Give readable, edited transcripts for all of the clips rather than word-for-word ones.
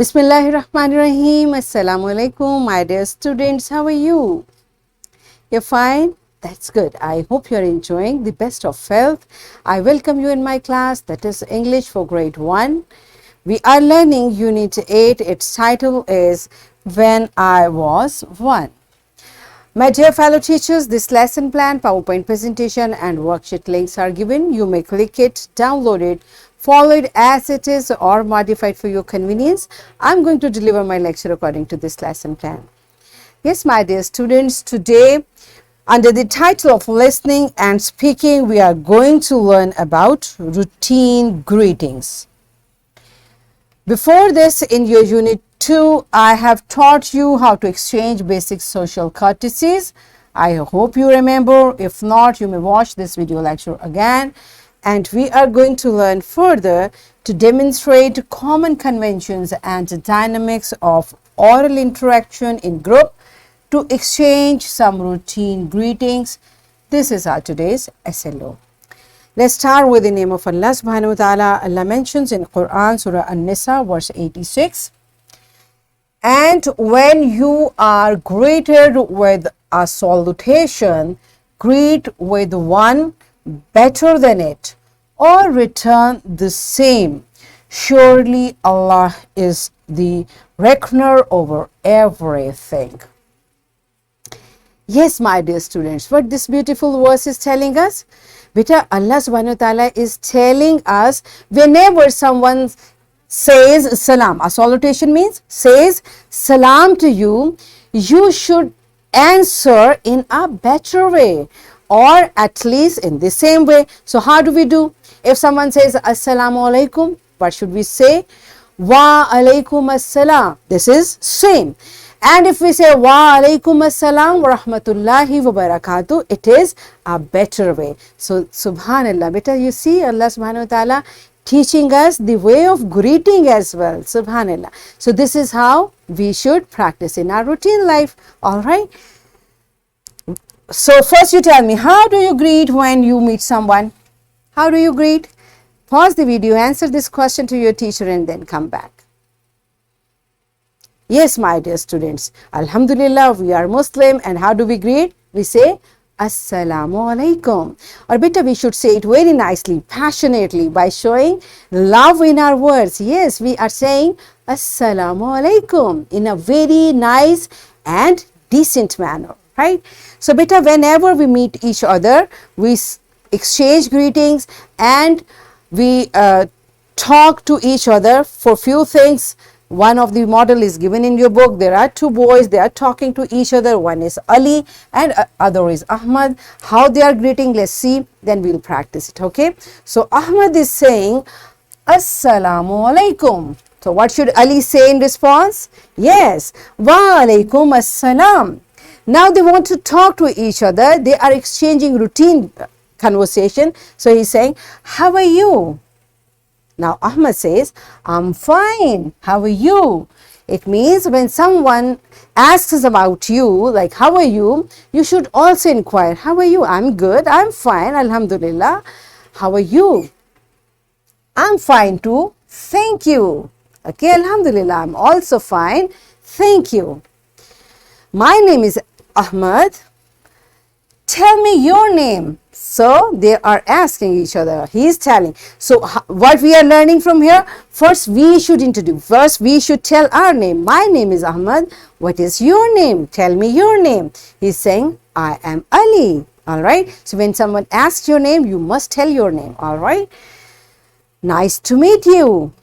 Bismillahirrahmanirrahim. Assalamu alaikum, my dear students. How are you? You're fine? That's good. I hope you're enjoying the best of health. I welcome you in my class, that is English for grade 1. We are learning Unit 8. Its title is When I Was 1. My dear fellow teachers, this lesson plan, PowerPoint presentation and worksheet links are given. You may click it, download it, follow it as it is or modify it for your convenience. I'm going to deliver my lecture according to this lesson plan. Yes, my dear students, today under the title of listening and speaking, we are going to learn about routine greetings. Before this, in your Unit 2, I have taught you how to exchange basic social courtesies. I hope you remember. If not, you may watch this video lecture again. And we are going to learn further to demonstrate common conventions and dynamics of oral interaction in group to exchange some routine greetings. This is our today's SLO. Let's start with the name of Allah subhanahu wa ta'ala. Allah mentions in Quran, Surah An Nisa, verse 86. And when you are greeted with a salutation, greet with one better than it, or return the same. Surely Allah is the reckoner over everything. Yes, my dear students, what this beautiful verse is telling us? Beta, Allah subhanahu wa ta'ala is telling us whenever someone says salam, a salutation means says salam to you, you should answer in a better way or at least in the same way. So how do we do? If someone says assalamu alaikum, what should we say? Wa alaikum assalam. This is same. And if we say wa alaikum assalam wa rahmatullahi wa barakatuh, it is a better way. So subhanallah, beta, you see Allah subhanahu wa ta'ala teaching us the way of greeting as well. Subhanallah. So this is how we should practice in our routine life. All right. So first you tell me, how do you greet when you meet someone? How do you greet? Pause the video, answer this question to your teacher and then come back. Yes, my dear students, Alhamdulillah, we are Muslim, and how do we greet? We say Assalamu alaikum. Or better, we should say it very nicely, passionately, by showing love in our words. Yes, we are saying Assalamu alaikum in a very nice and decent manner, right? So better, whenever we meet each other, we exchange greetings and we talk to each other for few things. One of the model is given in your book. There are two boys, they are talking to each other. One is Ali and other is Ahmad. How they are greeting, let's see, then we'll practice it, okay? So Ahmad is saying Assalamu alaikum. So what should Ali say in response? Yes, Wa alaikum assalam. Now they want to talk to each other. They are exchanging routine conversation. So he's saying, how are you? Now Ahmad says, I'm fine. How are you? It means when someone asks about you, like how are you, you should also inquire, how are you? I'm good. I'm fine. Alhamdulillah. How are you? I'm fine too. Thank you. Okay, Alhamdulillah. I'm also fine. Thank you. My name is Ahmad. Tell me your name. So they are asking each other. He is telling. So what we are learning from here? First we should introduce. First we should tell our name. My name is Ahmad. What is your name? Tell me your name. He is saying, I am Ali. All right. So when someone asks your name, you must tell your name. All right. Nice to meet you.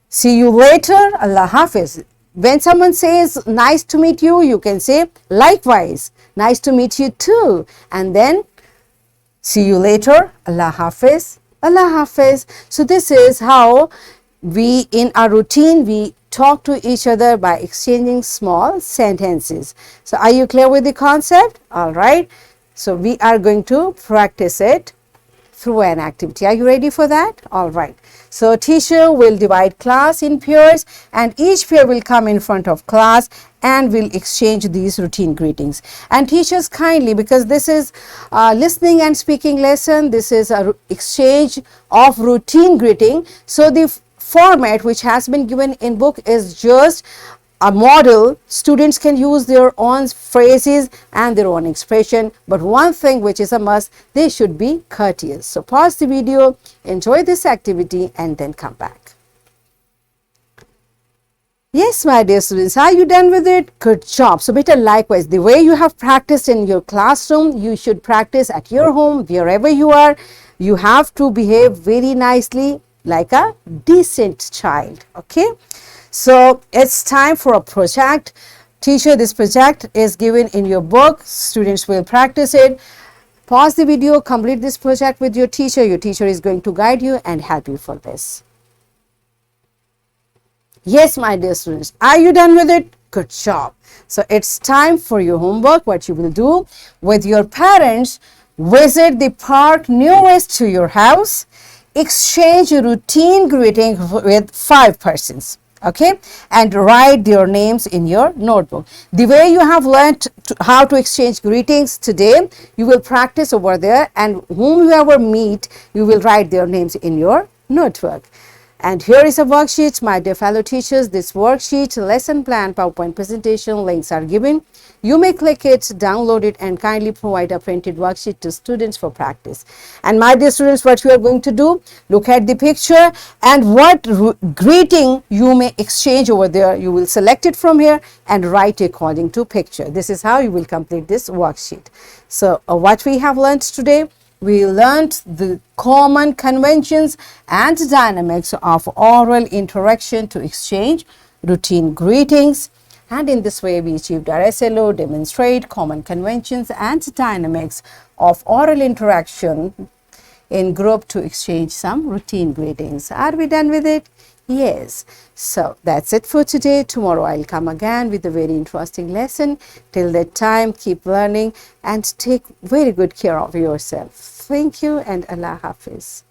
See you later. Allah Hafiz. When someone says nice to meet you, you can say likewise. Nice to meet you too. And then see you later. Allah Hafiz. Allah Hafiz. So this is how we in our routine we talk to each other by exchanging small sentences. So are you clear with the concept? All right. So we are going to practice it through an activity. Are you ready for that? All right. So teacher will divide class in pairs and each pair will come in front of class and will exchange these routine greetings. And teachers kindly, because this is a listening and speaking lesson, this is a exchange of routine greeting. So the format which has been given in book is just a model. Students can use their own phrases and their own expression, but one thing which is a must, they should be courteous. So pause the video, enjoy this activity, and then come back. Yes, my dear students, are you done with it? Good job. So beta, likewise, the way you have practiced in your classroom, you should practice at your home, wherever you are. You have to behave very nicely like a decent child. Okay. So it's time for a project. Teacher, this project is given in your book. Students will practice it. Pause the video, complete this project with your teacher. Your teacher is going to guide you and help you for this. Yes, my dear students, are you done with it? Good job. So it's time for your homework. What you will do with your parents, visit the park nearest to your house, exchange a routine greeting with 5 persons. Okay, and write their names in your notebook. The way you have learned how to exchange greetings today, you will practice over there, and whom you ever meet, you will write their names in your notebook. And here is a worksheet, my dear fellow teachers. This worksheet, lesson plan, PowerPoint presentation links are given. You may click it, download it, and kindly provide a printed worksheet to students for practice. And my dear students, what you are going to do, look at the picture and what greeting you may exchange over there. You will select it from here and write according to picture. This is how you will complete this worksheet. So what we have learned today, we learned the common conventions and dynamics of oral interaction to exchange routine greetings. And in this way, we achieved our SLO, demonstrate common conventions and dynamics of oral interaction in group to exchange some routine greetings. Are we done with it? Yes. So that's it for today. Tomorrow I'll come again with a very interesting lesson. Till that time, keep learning and take very good care of yourself. Thank you and Allah Hafiz.